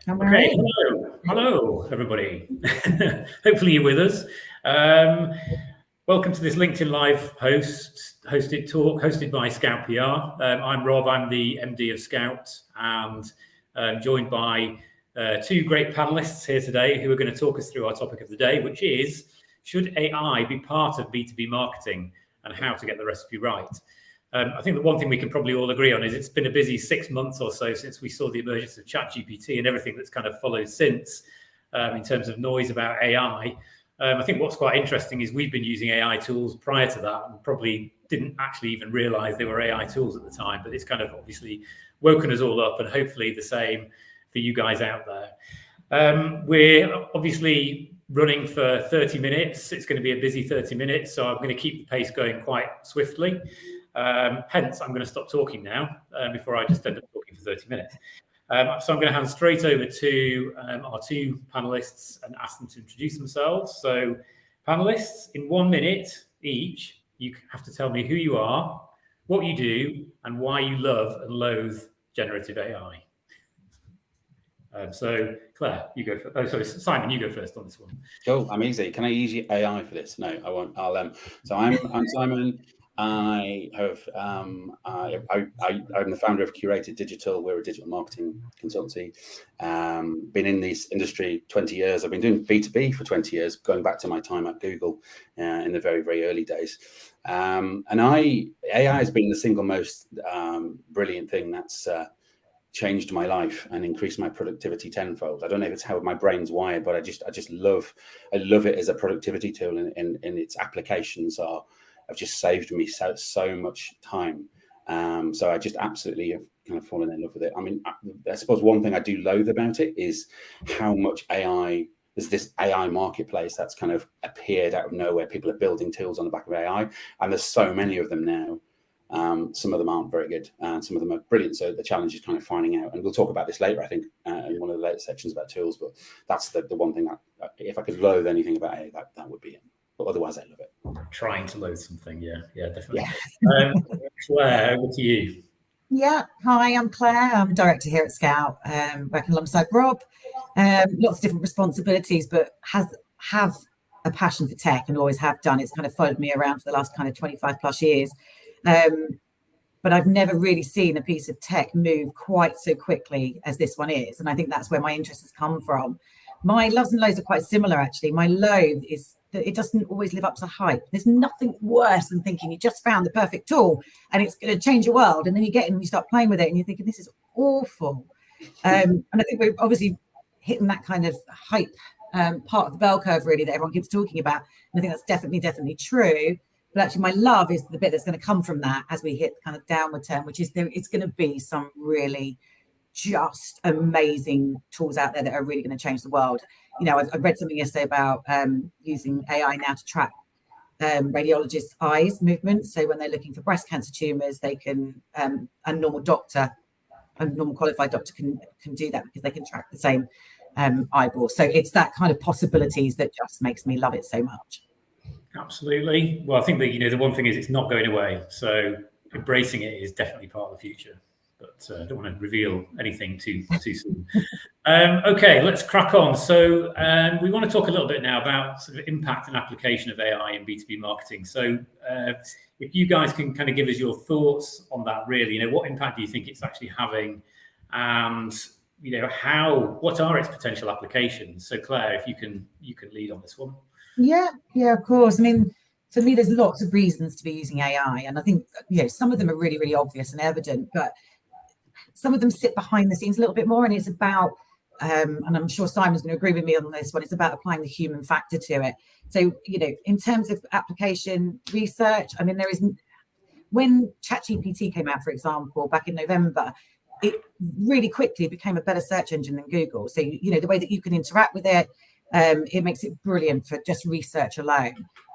Okay, hello, everybody. Hopefully you're with us. Welcome to this LinkedIn Live hosted talk, hosted by Skout PR. I'm Rob, I'm the MD of Skout, and joined by two great panelists here today who are going to talk us through our topic of the day, which is, should AI be part of B2B marketing and how to get the recipe right? I think the one thing we can probably all agree on is it's been a busy 6 months or so since we saw the emergence of ChatGPT and everything that's kind of followed since in terms of noise about AI. I think what's quite interesting is we've been using AI tools prior to that and probably didn't actually even realize they were AI tools at the time, but it's kind of obviously woken us all up, and hopefully the same for you guys out there. We're obviously running for 30 minutes. It's going to be a busy 30 minutes, so I'm going to keep the pace going quite swiftly. Hence, I'm going to stop talking now before I just end up talking for 30 minutes. So I'm going to hand straight over to our two panelists and ask them to introduce themselves. So panelists, in 1 minute each, you have to tell me who you are, what you do, and why you love and loathe generative AI. So Claire, you go first. Oh, sorry, Simon, you go first on this one. Cool, I'm easy. Can I use AI for this? No, I won't. So I'm Simon. I'm the founder of Curated Digital. We're a digital marketing consultancy. Been in this industry 20 years. I've been doing B2B for 20 years, going back to my time at Google in the very, very early days. And AI has been the single most brilliant thing that's changed my life and increased my productivity tenfold. I don't know if it's how my brain's wired, but I just love it as a productivity tool, and its applications have just saved me so much time. So I just absolutely have kind of fallen in love with it. I mean, I suppose one thing I do loathe about it is how much AI. There's this AI marketplace that's kind of appeared out of nowhere. People are building tools on the back of AI, and there's so many of them now. Some of them aren't very good, and some of them are brilliant. So the challenge is kind of finding out, and we'll talk about this later, I think, in one of the later sections about tools. But that's the one thing that, if I could loathe anything about AI, that would be it. But otherwise, I love it. Trying to loathe something, yeah, definitely. Yeah. Claire, over to you. Yeah, hi, I'm Claire. I'm a director here at Skout, working alongside Rob. Lots of different responsibilities, but have a passion for tech and always have done. It's kind of followed me around for the last kind of 25 plus years. But I've never really seen a piece of tech move quite so quickly as this one is. And I think that's where my interest has come from. My loves and loathes are quite similar, actually. My loathe is that it doesn't always live up to hype. There's nothing worse than thinking you just found the perfect tool and it's going to change your world. And then you get in and you start playing with it and you're thinking, this is awful. And I think we're obviously hitting that kind of hype part of the bell curve, really, that everyone keeps talking about. And I think that's definitely true. But actually, my love is the bit that's going to come from that as we hit kind of downward turn, which is it's going to be some really just amazing tools out there that are really going to change the world. You know, I read something yesterday about using AI now to track radiologists' eyes movements. So when they're looking for breast cancer tumours, they can a normal qualified doctor can do that because they can track the same eyeball. So it's that kind of possibilities that just makes me love it so much. Absolutely. Well, I think that, the one thing is it's not going away. So embracing it is definitely part of the future. But I don't want to reveal anything too soon. Okay, let's crack on. So we want to talk a little bit now about sort of impact and application of AI in B2B marketing. So if you guys can kind of give us your thoughts on that, really, what impact do you think it's actually having, and what are its potential applications? So Claire, if you can lead on this one. Yeah, of course. I mean, for me, there's lots of reasons to be using AI, and I think some of them are really, really obvious and evident, but some of them sit behind the scenes a little bit more, and it's about, and I'm sure Simon's going to agree with me on this one, it's about applying the human factor to it. So, in terms of application research, I mean, when ChatGPT came out, for example, back in November, it really quickly became a better search engine than Google. So, the way that you can interact with it, it makes it brilliant for just research alone.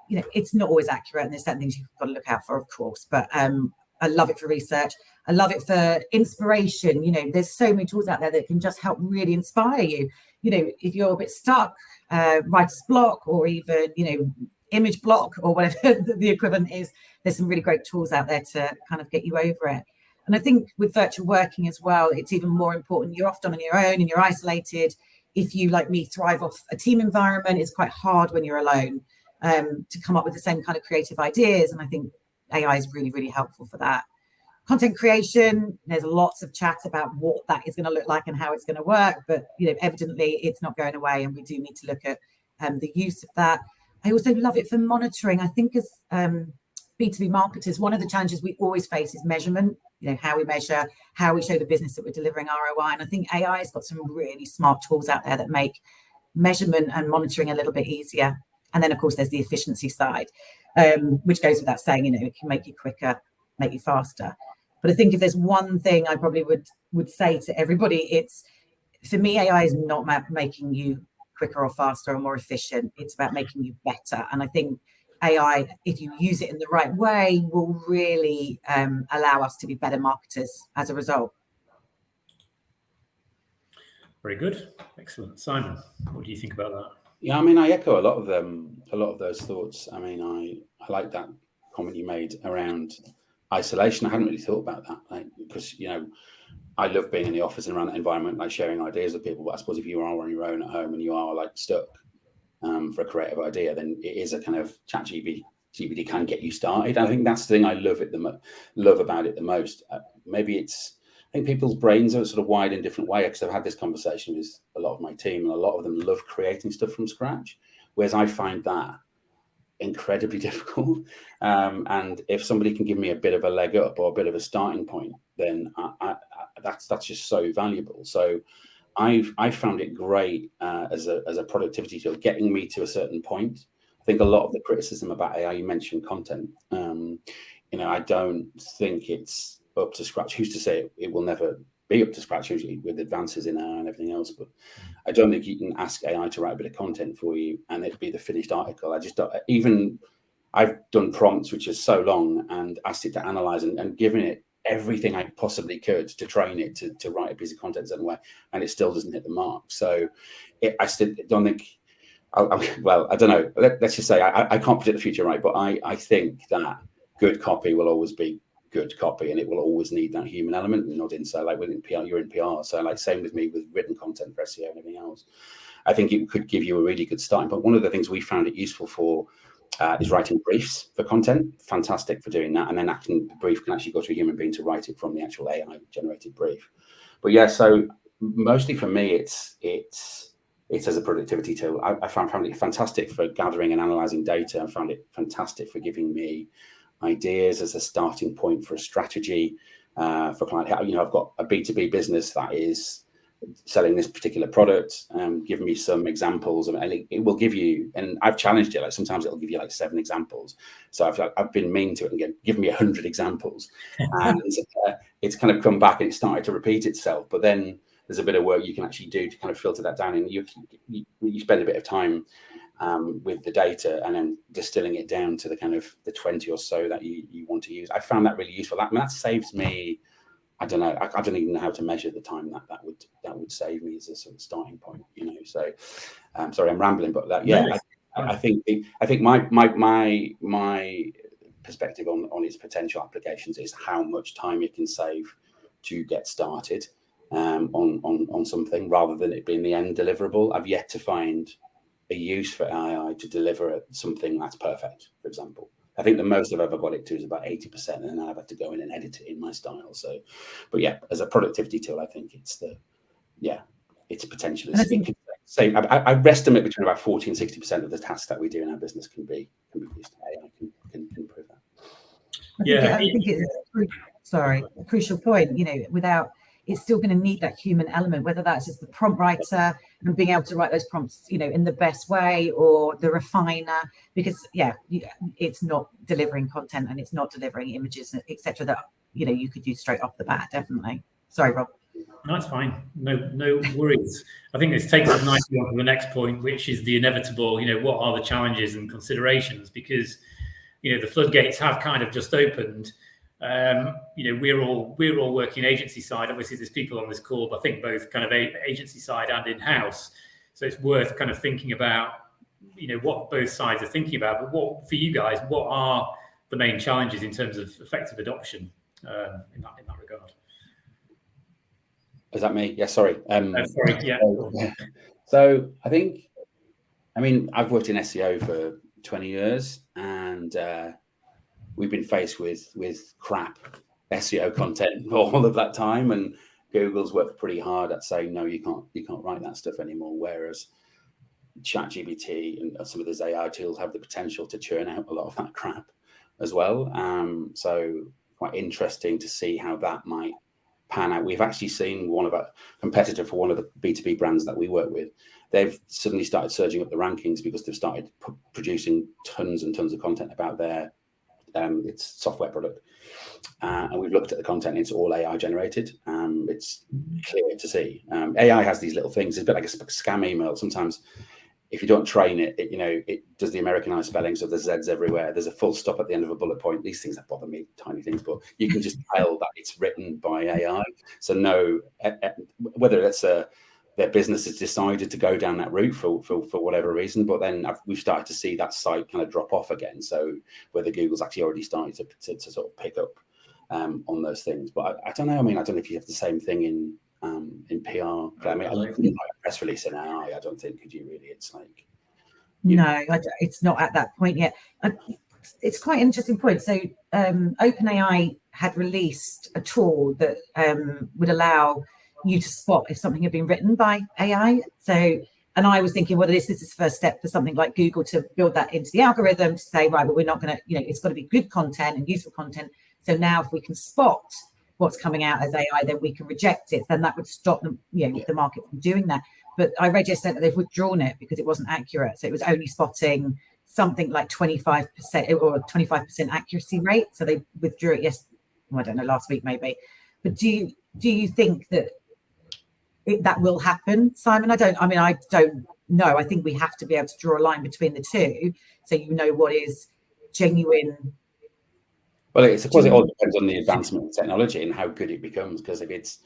It's not always accurate, and there's certain things you've got to look out for, of course, but I love it for research. I love it for inspiration. There's so many tools out there that can just help really inspire you. If you're a bit stuck, writer's block, or even, image block, or whatever the equivalent is, there's some really great tools out there to kind of get you over it. And I think with virtual working as well, it's even more important. You're often on your own and you're isolated. If you, like me, thrive off a team environment, it's quite hard when you're alone to come up with the same kind of creative ideas. And I think AI is really, really helpful for that. Content creation, there's lots of chat about what that is going to look like and how it's going to work, but evidently it's not going away, and we do need to look at the use of that. I also love it for monitoring. I think as B2B marketers, one of the challenges we always face is measurement. How we measure, how we show the business that we're delivering ROI. And I think AI has got some really smart tools out there that make measurement and monitoring a little bit easier. And then, of course, there's the efficiency side, which goes without saying, it can make you quicker, make you faster. But I think if there's one thing I probably would say to everybody, it's, for me, AI is not making you quicker or faster or more efficient. It's about making you better. And I think AI, if you use it in the right way, will really allow us to be better marketers as a result. Very good. Excellent. Simon, what do you think about that? Yeah, I mean, I echo a lot of those thoughts. I mean, I like that comment you made around isolation. I hadn't really thought about that, because I love being in the office and around that environment, like sharing ideas with people. But I suppose if you are on your own at home and you are like stuck for a creative idea, then it is a kind of ChatGPT can get you started. I think that's the thing I love about it the most. I think people's brains are sort of wired in different ways, because I've had this conversation with a lot of my team, and a lot of them love creating stuff from scratch, whereas I find that incredibly difficult. And if somebody can give me a bit of a leg up or a bit of a starting point, then that's just so valuable. So I found it great as a productivity tool, getting me to a certain point. I think a lot of the criticism about AI, you mentioned content. I don't think it's up to scratch. Who's to say it will never be up to scratch, usually with advances in AI and everything else? But I don't think you can ask AI to write a bit of content for you and it'd be the finished article. I just don't. Even I've done prompts which are so long and asked it to analyze and given it everything I possibly could to train it to write a piece of content in a certain way, and it still doesn't hit the mark. So I still don't think. Well, I don't know. Let's just say I can't predict the future, right? But I think that good copy will always be good copy, and it will always need that human element. And not in, so like within PR, you're in PR, so like same with me with written content for SEO and everything else. I think it could give you a really good start. But one of the things we found it useful for is writing briefs for content. Fantastic for doing that, and then the brief can actually go to a human being to write it from the actual AI generated brief. But yeah, so mostly for me, it's as a productivity tool. I found it fantastic for gathering and analyzing data. I found it fantastic for giving me ideas as a starting point for a strategy for client. I've got a B2B business that is selling this particular product. Give me some examples, and it will give you. And I've challenged it. Like sometimes it'll give you like 7 examples. So I've been mean to it and give me 100 examples, and it's kind of come back and it started to repeat itself. But then there's a bit of work you can actually do to kind of filter that down, and you spend a bit of time with the data and then distilling it down to the kind of the 20 or so that you want to use. I found that really useful. That saves me. I don't know. I don't even know how to measure the time that would save me as a sort of starting point. So sorry, I'm rambling, but that I think my perspective on its potential applications is how much time it can save to get started on something, rather than it being the end deliverable. I've yet to find a use for AI to deliver something that's perfect, for example. I think the most I've ever got it to is about 80%, and then I've had to go in and edit it in my style. So, but yeah, as a productivity tool, I think it's potential. I estimate between about 40 and 60% of the tasks that we do in our business can be used. AI can improve that. I think it's a crucial point. Without, it's still going to need that human element, whether that's just the prompt writer and being able to write those prompts, in the best way, or the refiner, because it's not delivering content and it's not delivering images, etc. that you could use straight off the bat. Definitely. Sorry, Rob. No, it's fine. No worries. I think this takes us nicely on to the next point, which is the inevitable. What are the challenges and considerations? Because the floodgates have kind of just opened. We're all working agency side. Obviously, there's people on this call, but I think both kind of agency side and in-house. So it's worth kind of thinking about, what both sides are thinking about. But for you guys, what are the main challenges in terms of effective adoption? in that regard. Is that me? Yeah, sorry. Sorry, yeah. So I think, I mean, I've worked in SEO for 20 years, and we've been faced with crap SEO content all of that time, and Google's worked pretty hard at saying, no, you can't write that stuff anymore. Whereas ChatGPT and some of those AI tools have the potential to churn out a lot of that crap as well. So quite interesting to see how that might pan out. We've actually seen one of our competitor for one of the B2B brands that we work with. They've suddenly started surging up the rankings because they've started producing tons and tons of content about their its software product. And we've looked at the content, it's all AI generated. It's clear to see. AI has these little things. It's a bit like a scam email. Sometimes if you don't train it, it does the Americanized spelling, so there's Z's everywhere. There's a full stop at the end of a bullet point. These things that bother me, tiny things, but you can just tell that it's written by AI. So no, whether it's their business has decided to go down that route for whatever reason, but then we've started to see that site kind of drop off again. So whether Google's actually already started to sort of pick up on those things. But I don't know. I mean, I don't know if you have the same thing in PR. I mean, I couldn't write a press release in AI. I don't think, could you really? It's like no, it's not at that point yet. It's quite an interesting point. So OpenAI had released a tool that would allow you to spot if something had been written by AI. So, and I was thinking, well, this is the first step for something like Google to build that into the algorithm to say, right, well, we're not going to, it's got to be good content and useful content. So now if we can spot what's coming out as AI, then we can reject it. Then that would stop them, the market from doing that. But I read yesterday that they've withdrawn it because it wasn't accurate. So it was only spotting something like 25% or 25% accuracy rate. So they withdrew it I don't know, last week maybe. But do you think that that will happen, Simon? I don't know. I think we have to be able to draw a line between the two, so what is genuine. Well, I suppose it all depends on the advancement of technology and how good it becomes. Because if it's,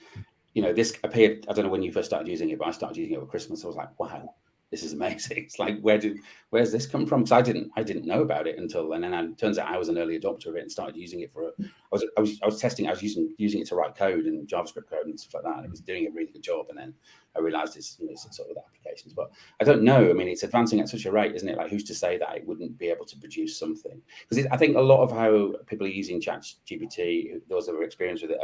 this appeared, I don't know when you first started using it, but I started using it over Christmas. I was like, wow, this is amazing. It's like, where's this come from? Because I didn't know about it until then. And it turns out I was an early adopter of it and started using it I was testing. I was using it to write code and JavaScript code and stuff like that. And it was doing a really good job. And then I realized it's sort of the applications. But I don't know. I mean, it's advancing at such a rate, isn't it? Like, who's to say that it wouldn't be able to produce something? Because I think a lot of how people are using ChatGPT, those that have experience with it,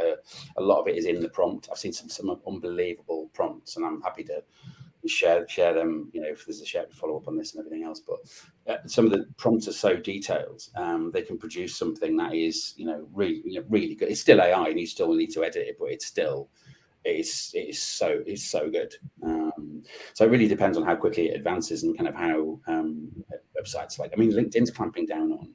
a lot of it is in the prompt. I've seen some unbelievable prompts, and I'm happy to share them, if there's a share follow up on this and everything else. But some of the prompts are so detailed, they can produce something that is, really good. It's still AI, and you still need to edit it, but it's still, it's so good. So it really depends on how quickly it advances and kind of how websites LinkedIn's clamping down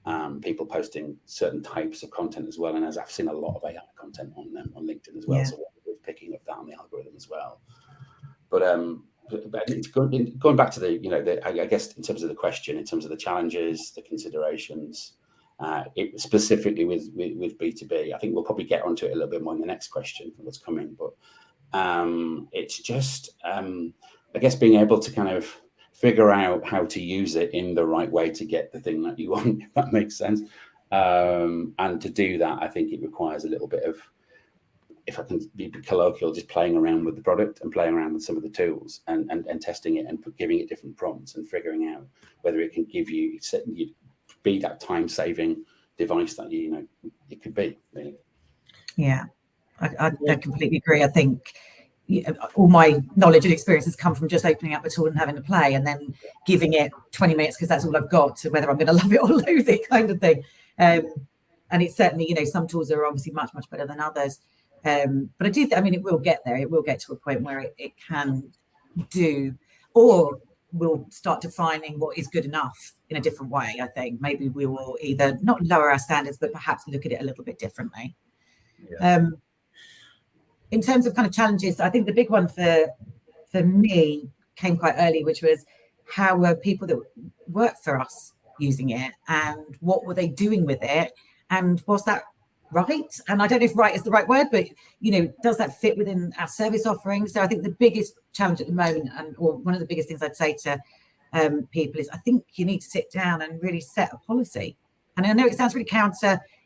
on people posting certain types of content as well. And as I've seen a lot of AI content on LinkedIn as well, so we're picking up that on the algorithm as well. But it's going back to the, I guess in terms of the question, in terms of the challenges, the considerations, specifically with B2B, I think we'll probably get onto it a little bit more in the next question, what's coming. But it's just, I guess, being able to kind of figure out how to use it in the right way to get the thing that you want, if that makes sense. And to do that, I think it requires a little bit of, if I can be colloquial, just playing around with the product and playing around with some of the tools and testing it and giving it different prompts and figuring out whether it can give you be that time-saving device that it could be. Really. Yeah, I completely agree. I think all my knowledge and experience has come from just opening up a tool and having to play, and then giving it 20 minutes because that's all I've got, to whether I'm going to love it or loathe it, kind of thing. And it's certainly, some tools are obviously much, much better than others. But I do it will get there. It will get to a point where it can do, or we'll start defining what is good enough in a different way. I think maybe we will either not lower our standards, but perhaps look at it a little bit differently. Yeah. In terms of kind of challenges, I think the big one for me came quite early, which was how were people that work for us using it, and what were they doing with it, and was that right? And I don't know if right is the right word, but does that fit within our service offerings? So I think the biggest challenge at the moment, or one of the biggest things I'd say to people, is I think you need to sit down and really set a policy. And I know it sounds really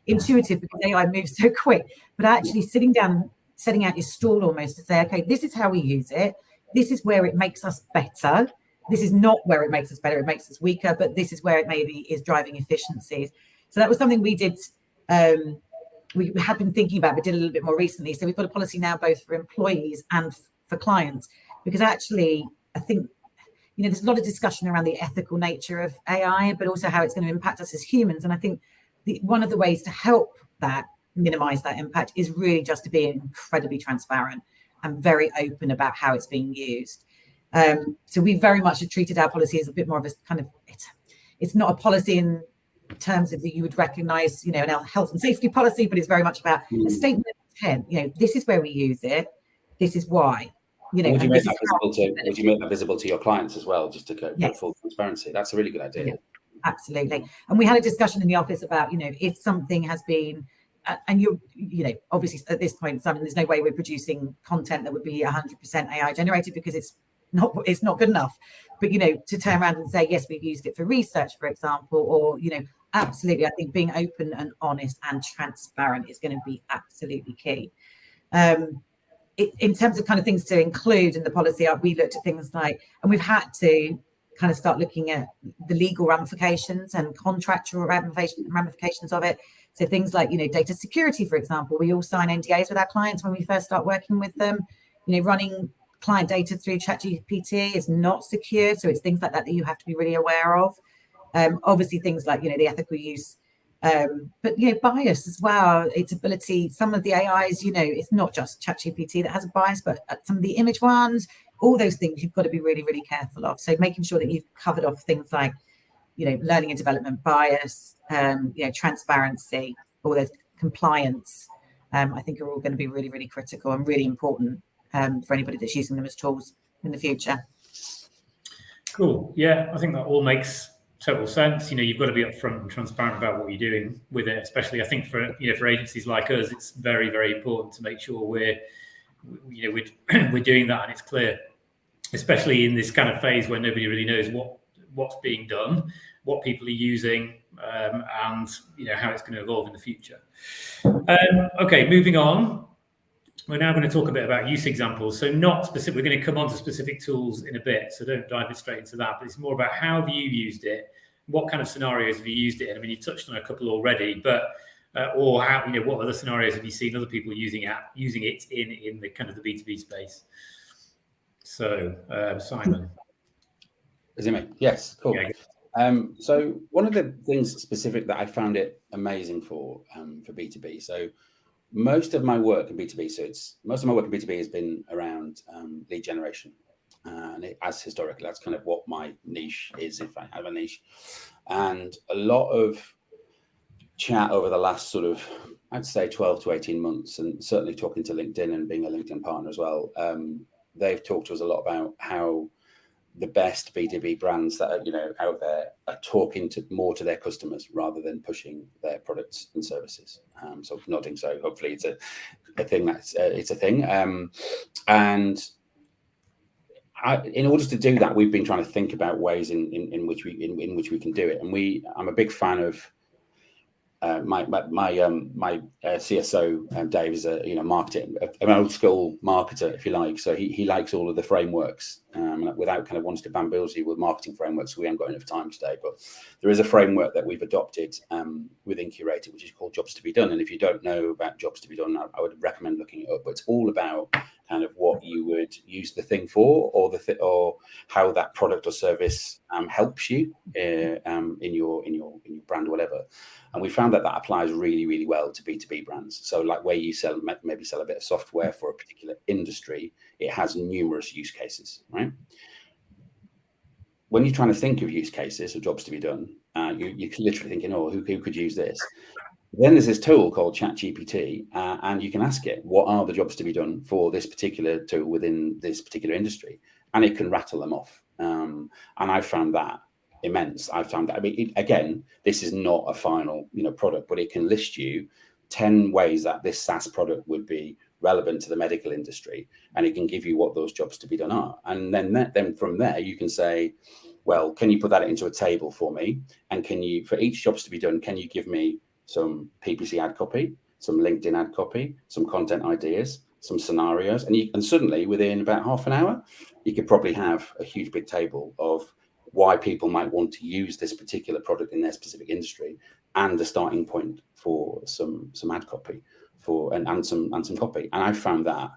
intuitive because AI moves so quick, but actually sitting down, setting out your stall almost to say, okay, this is how we use it. This is where it makes us better. This is not where it makes us better. It makes us weaker, but this is where it maybe is driving efficiencies. So that was something we did. We had been thinking about, but did a little bit more recently. So we've got a policy now both for employees and for clients, because actually, I think, there's a lot of discussion around the ethical nature of AI, but also how it's going to impact us as humans. And I think one of the ways to help that, minimize that impact, is really just to be incredibly transparent and very open about how it's being used. So we very much have treated our policy as a bit more of a kind of, it's not a policy in terms of that you would recognize, in our health and safety policy, but it's very much about a statement of intent. This is where we use it. This is why. Would you make that visible to your clients as well, just to go for full transparency? That's a really good idea. Yeah, absolutely. And we had a discussion in the office about, if something has been, and obviously at this point, Simon, there's no way we're producing content that would be 100% AI generated, because it's not good enough. But, to turn around and say, yes, we've used it for research, for example, or, absolutely, I think being open and honest and transparent is going to be absolutely key. In terms of kind of things to include in the policy, we looked at things like, and we've had to kind of start looking at the legal ramifications and contractual ramifications of it. So things like, data security, for example, we all sign NDAs with our clients when we first start working with them. Running client data through ChatGPT is not secure. So it's things like that you have to be really aware of. Obviously things like, the ethical use, but, bias as well, its ability, some of the AIs, it's not just ChatGPT that has a bias, but some of the image ones, all those things you've got to be really, really careful of. So making sure that you've covered off things like, learning and development bias, transparency, all those compliance, I think are all going to be really, really critical and really important for anybody that's using them as tools in the future. Cool. Yeah, I think that all makes total sense. You've got to be upfront and transparent about what you're doing with it, especially I think for agencies like us, it's very, very important to make sure we're doing that and it's clear, especially in this kind of phase where nobody really knows what's being done, what people are using, and how it's going to evolve in the future. Okay, moving on. We're now going to talk a bit about use examples. So not specific, we're going to come on to specific tools in a bit, so don't dive straight into that, but it's more about how have you used it? What kind of scenarios have you used it in? I mean, you've touched on a couple already, but or how, what other scenarios have you seen other people using it in the kind of the B2B space? So, Simon. Is it me? Yes, cool. Yeah. So one of the things specific that I found it amazing for B2B. So most of my work in B2B has been around lead generation, and as historically, that's kind of what my niche is, if I have a niche. And a lot of chat over the last sort of, I'd say 12 to 18 months, and certainly talking to LinkedIn and being a LinkedIn partner as well, they've talked to us a lot about how the best B2B brands that are out there are talking more to their customers rather than pushing their products and services. So nodding. So hopefully it's a thing it's a thing. And in order to do that, we've been trying to think about ways in which we can do it. And I'm a big fan of my CSO Dave is a marketing, an old school marketer, if you like. So he likes all of the frameworks, without kind of wanting to bamboozle you with marketing frameworks. We haven't got enough time today, but there is a framework that we've adopted within Curated, which is called Jobs to be Done. And if you don't know about Jobs to be Done, I would recommend looking it up. But it's all about kind of what you would use the thing for, or how that product or service helps you in your brand or whatever. And we found that applies really, really well to B2B brands. So like where you maybe sell a bit of software for a particular industry, it has numerous use cases, right? When you're trying to think of use cases or jobs to be done, you're literally thinking, oh, who could use this? Then there's this tool called ChatGPT, and you can ask it, what are the jobs to be done for this particular tool within this particular industry? And it can rattle them off. And I found that immense. I found that, again, this is not a final, product, but it can list you 10 ways that this SaaS product would be relevant to the medical industry, and it can give you what those jobs to be done are. And then from there, you can say, well, can you put that into a table for me? And can you, for each jobs to be done, can you give me some PPC ad copy, some LinkedIn ad copy, some content ideas, some scenarios, and suddenly within about half an hour, you could probably have a huge big table of why people might want to use this particular product in their specific industry, and a starting point for some ad copy and some copy. And I found that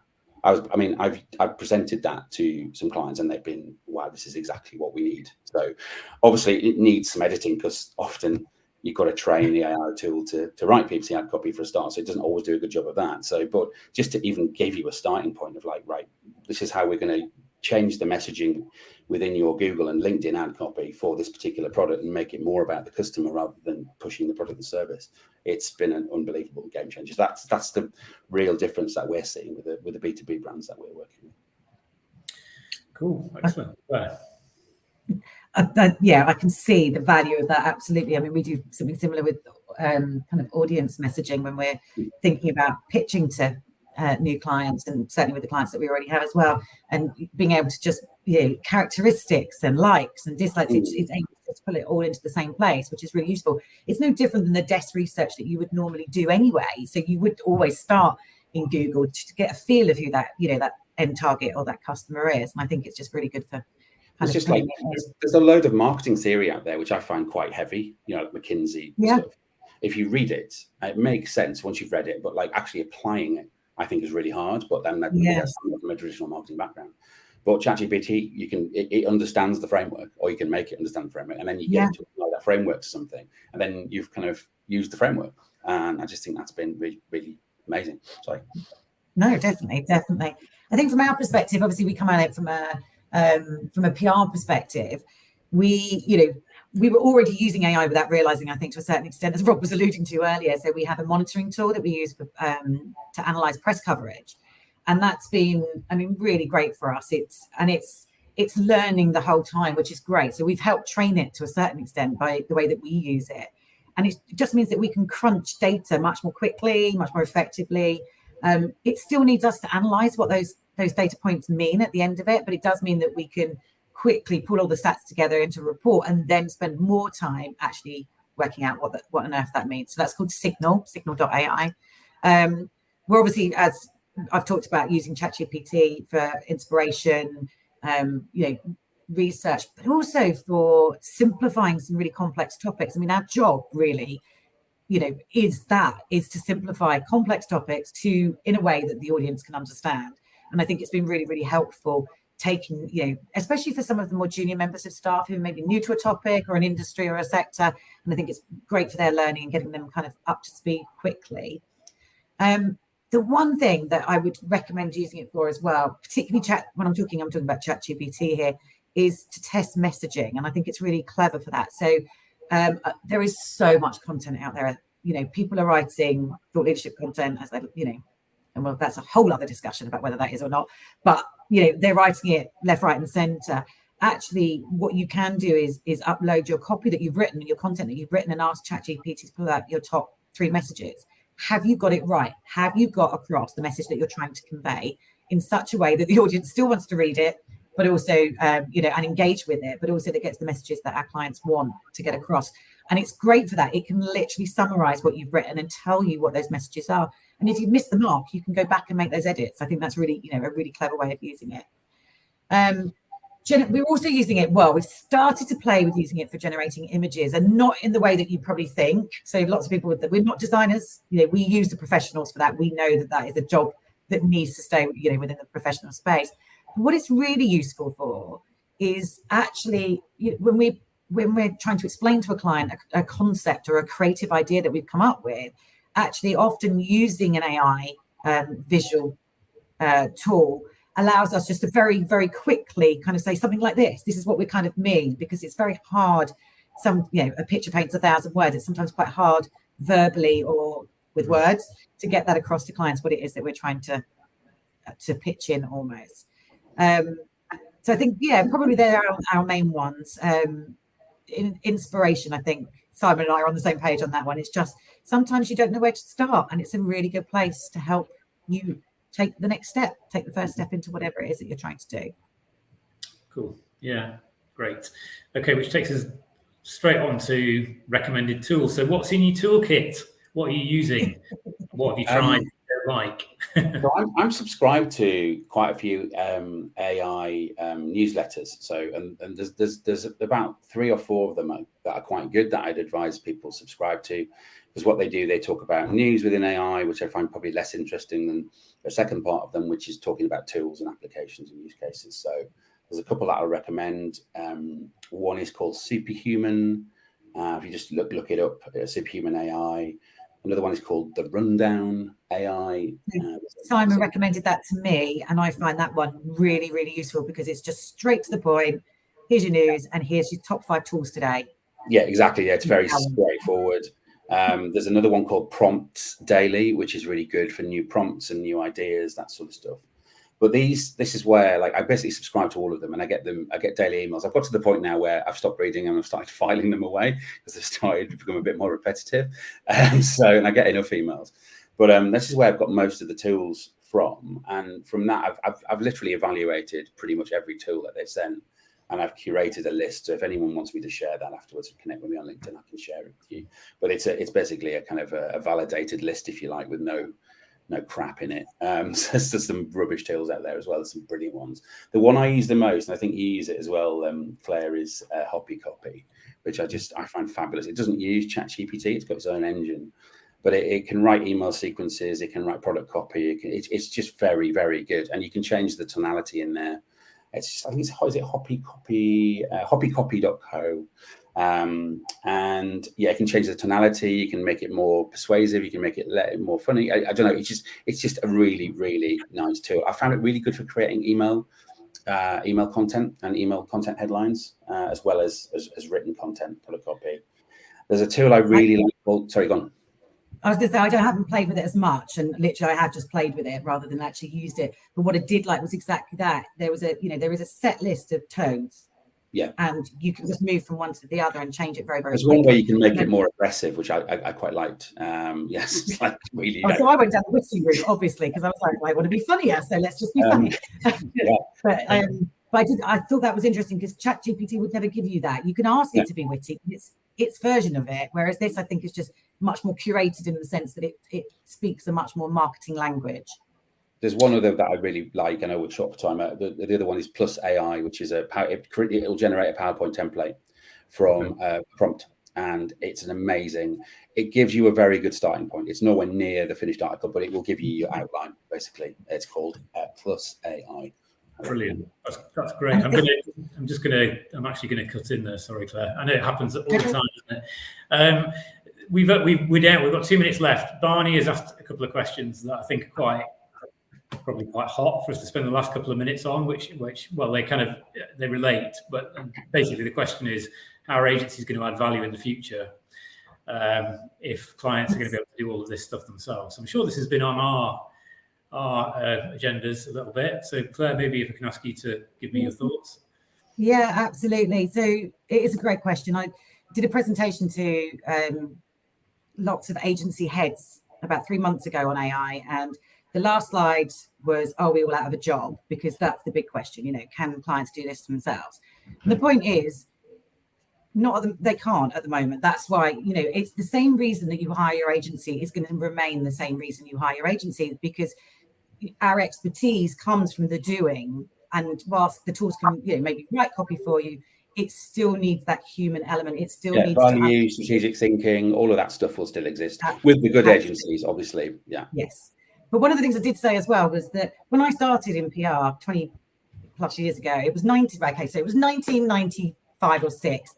I've presented that to some clients, and they've been, wow, this is exactly what we need. So obviously it needs some editing, because often you've got to train the AI tool to write PPC ad copy for a start. So it doesn't always do a good job of that. So, but just to even give you a starting point of like, right, this is how we're going to change the messaging within your Google and LinkedIn ad copy for this particular product and make it more about the customer rather than pushing the product and service. It's been an unbelievable game changer. That's the real difference that we're seeing with the B2B brands that we're working with. Cool, excellent. Yeah, I can see the value of that. Absolutely. I mean, we do something similar with kind of audience messaging when we're thinking about pitching to new clients, and certainly with the clients that we already have as well, and being able to just, characteristics and likes and dislikes, it's able to put it all into the same place, which is really useful. It's no different than the desk research that you would normally do anyway. So you would always start in Google to get a feel of who that, that end target or that customer is. And I think it's just really good for it's just like there's a load of marketing theory out there which I find quite heavy, like McKinsey stuff. If you read it, it makes sense once you've read it, but like actually applying it, I think, is really hard. But then that's from a traditional marketing background. But ChatGPT, it understands the framework, or you can make it understand the framework, and then you get to apply that framework to something, and then you've kind of used the framework. And I just think that's been really, really amazing. Sorry. No, definitely. I think from our perspective, obviously we come at it from a PR perspective. We were already using AI without realizing, I think, to a certain extent, as Rob was alluding to earlier. So we have a monitoring tool that we use for, to analyze press coverage, and that's been, really great for us. It's learning the whole time, which is great. So we've helped train it to a certain extent by the way that we use it, and it just means that we can crunch data much more quickly, much more effectively. It still needs us to analyze what those data points mean at the end of it, but it does mean that we can quickly pull all the stats together into a report and then spend more time actually working out what on earth that means. So that's called signal.ai. We're obviously, as I've talked about, using ChatGPT for inspiration, research, but also for simplifying some really complex topics. Our job really, is to simplify complex topics in a way that the audience can understand. And I think it's been really, really helpful taking, especially for some of the more junior members of staff who may be new to a topic or an industry or a sector. And I think it's great for their learning and getting them kind of up to speed quickly. The one thing that I would recommend using it for as well, particularly when I'm talking about ChatGPT here, is to test messaging. And I think it's really clever for that. So there is so much content out there. People are writing thought leadership content as they, and well, that's a whole other discussion about whether that is or not. But they're writing it left, right, and centre. Actually, what you can do is upload your copy that you've written, your content that you've written, and ask ChatGPT to pull out your top 3 messages. Have you got it right? Have you got across the message that you're trying to convey in such a way that the audience still wants to read it, but also, and engage with it, but also that gets the messages that our clients want to get across? And it's great for that. It can literally summarize what you've written and tell you what those messages are. And if you've missed the mark, you can go back and make those edits. I think that's really, a really clever way of using it. We're also using it, we've started to play with using it for generating images, and not in the way that you probably think. So lots of people, we're not designers, we use the professionals for that. We know that is a job that needs to stay, within the professional space. But what it's really useful for is actually when we're trying to explain to a client a concept or a creative idea that we've come up with, actually often using an AI visual tool allows us just to very, very quickly kind of say something like this is what we kind of mean, because it's very hard. A picture paints 1,000 words. It's sometimes quite hard verbally or with words to get that across to clients what it is that we're trying to pitch in almost. So I think, probably they're our main ones. Inspiration, I think Simon and I are on the same page on that one. It's just sometimes you don't know where to start, and it's a really good place to help you take the next step, take the first step into whatever it is that you're trying to do. Cool. Yeah, great. Okay, which takes us straight on to recommended tools. So what's in your toolkit, What are you using? What have you tried? Like, so I'm subscribed to quite a few AI newsletters. So and there's about 3 or 4 of them that are quite good that I'd advise people subscribe to, because what they do, they talk about news within AI, which I find probably less interesting than the second part of them, which is talking about tools and applications and use cases. So there's a couple that I recommend. One is called Superhuman. If you just look it up, Superhuman AI. Another one is called The Rundown AI. Simon recommended that to me, and I find that one really, really useful because it's just straight to the point. Here's your news, and here's your top 5 tools today. Yeah, exactly. Yeah, it's very straightforward. There's another one called Prompts Daily, which is really good for new prompts and new ideas, that sort of stuff. But this is where, like, I basically subscribe to all of them, and I get daily emails. I've got to the point now where I've stopped reading them and I've started filing them away because they've started to become a bit more repetitive. And I get enough emails. But this is where I've got most of the tools from, and from that, I've literally evaluated pretty much every tool that they've sent, and I've curated a list. So if anyone wants me to share that afterwards, connect with me on LinkedIn, I can share it with you. But it's basically a kind of a validated list, if you like, with no crap in it. So there's some rubbish tools out there as well. There's some brilliant ones. The one I use the most, and I think you use it as well, Claire, is Copy, which I find fabulous. It doesn't use ChatGPT. It's got its own engine, but it can write email sequences. It can write product copy. It's just very, very good. And you can change the tonality in there. It's just, I think is it hoppycopy.co. And yeah, you can change the tonality. You can make it more persuasive. You can make it more funny. I don't know. It's just a really, really nice tool. I found it really good for creating email content and email content headlines, as well as written content, product copy. There's a tool I really like. Oh, sorry, go on. I was going to say, I haven't played with it as much, and literally I have just played with it rather than actually used it. But what I did like was exactly that. There is a set list of tones. Yeah. And you can just move from one to the other and change it very, very quickly. There's one way you can make it more aggressive, which I quite liked. Yes, it's like really. So I went down the witty route, obviously, because I was like, I want to be funnier, so let's just be funny. Yeah. But I thought that was interesting because ChatGPT would never give you that. You can ask it to be witty. It's its version of it, whereas this, I think, is just much more curated in the sense that it speaks a much more marketing language. There's one other that I really like, and I would shop for time. The other one is Plus AI, which is it'll generate a PowerPoint template from prompt, and it's an amazing. It gives you a very good starting point. It's nowhere near the finished article, but it will give you your outline. Basically, it's called Plus AI. Brilliant. That's great. I'm actually gonna cut in there. Sorry, Claire. I know it happens all the time, doesn't it? We've got 2 minutes left. Barney has asked a couple of questions that I think are probably quite hot for us to spend the last couple of minutes on, which well, they relate, but basically the question is how are agencies going to add value in the future if clients are going to be able to do all of this stuff themselves? I'm sure this has been on our agendas a little bit. So Claire, maybe if I can ask you to give me your thoughts. Yeah, absolutely. So it is a great question. I did a presentation to lots of agency heads about 3 months ago on AI, and the last slide was, are we all out of a job? Because that's the big question, can clients do this themselves? And the point is, they can't at the moment. That's why, it's the same reason that you hire your agency is going to remain the same reason you hire your agency, because our expertise comes from the doing. And whilst the tools can, maybe write copy for you, it still needs that human element. It still needs value, strategic thinking, all of that stuff will still exist with the good agencies, obviously. Yeah. Yes. But one of the things I did say as well was that when I started in PR 20 plus years ago, it was 1995 or 6.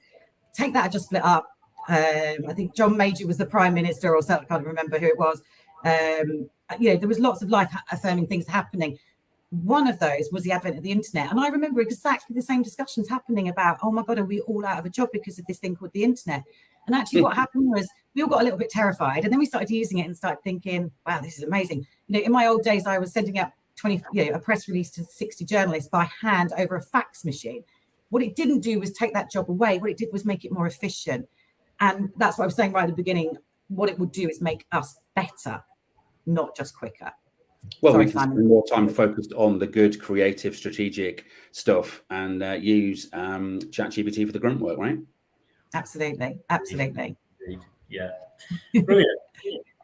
Take that, I just split up. I think John Major was the Prime Minister or something, I can't remember who it was. There was lots of life affirming things happening. One of those was the advent of the internet. And I remember exactly the same discussions happening about, oh my God, are we all out of a job because of this thing called the internet? And actually what happened was we all got a little bit terrified, and then we started using it and started thinking, wow, this is amazing. In my old days, I was sending out a press release to 60 journalists by hand over a fax machine. What it didn't do was take that job away. What it did was make it more efficient. And that's what I was saying right at the beginning. What it would do is make us better, not just quicker. Well, we can spend more time focused on the good, creative, strategic stuff and use ChatGPT for the grunt work, right? Absolutely. Yeah. Brilliant.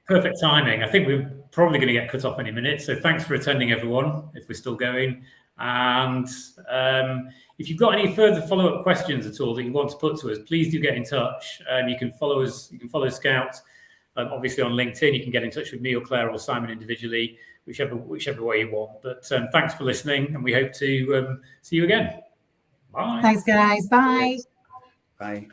Perfect timing. I think we're probably going to get cut off any minute. So thanks for attending, everyone, if we're still going. And if you've got any further follow-up questions at all that you want to put to us, please do get in touch. You can follow us. You can follow Skout, obviously on LinkedIn. You can get in touch with me or Claire or Simon individually, whichever way you want. But thanks for listening, and we hope to see you again. Bye. Thanks, guys. Bye. Bye.